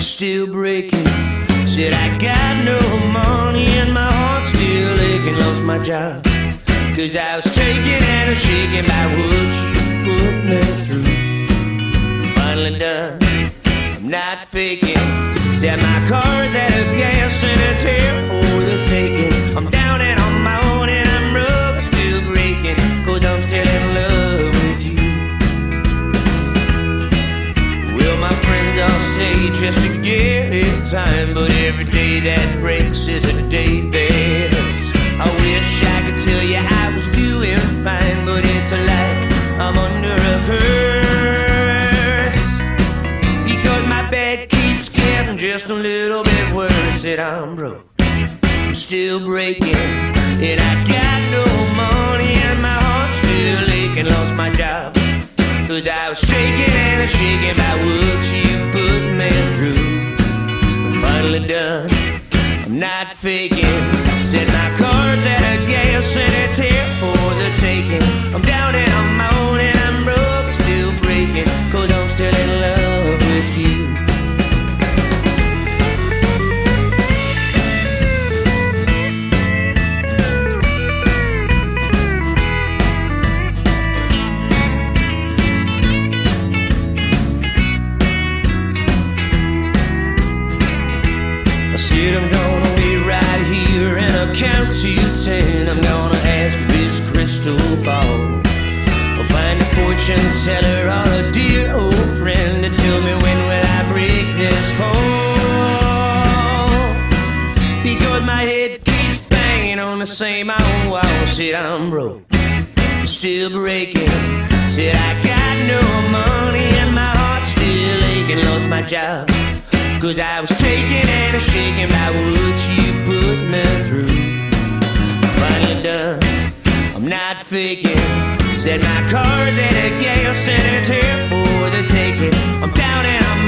still breaking. Said I got no money and my heart's still aching. Lost my job, 'cause I was taken and shaken by what you put me through. I'm finally done, I'm not faking. Said my car's out of gas and it's here for the taking. I'm down and on my own and I'm rough, still breaking, 'cause I'm still in love with you. Well, my friends all say just to get it time, but every day that breaks is a day that's. I wish I could tell you I was doing fine, but it's like I'm under a curse, because my bed keeps getting just a little bit worse. Said I'm broke, I'm still breaking, and I got no money and my heart's still aching. Lost my job, 'cause I was shaking and shaking by what you put me through. I'm finally done, I'm not faking. Said my car's out of gas and it's here for the taking. I'm down and on my own and I'm broke, still breaking, 'cause I'm still in love with you. I'm gonna be right here and I'll count to 10. I'm gonna ask this crystal ball, I'll find a fortune teller or a dear old friend to tell me when will I break this fall, because my head keeps banging on the same old wall. Said I'm broke, I'm still breaking. Said I got no money and my heart's still aching. Lost my job, 'cause I was taken and shaken by what you put me through. I'm finally done, I'm not faking. Said my car's at a gas and it's here for the taking. I'm down and I'm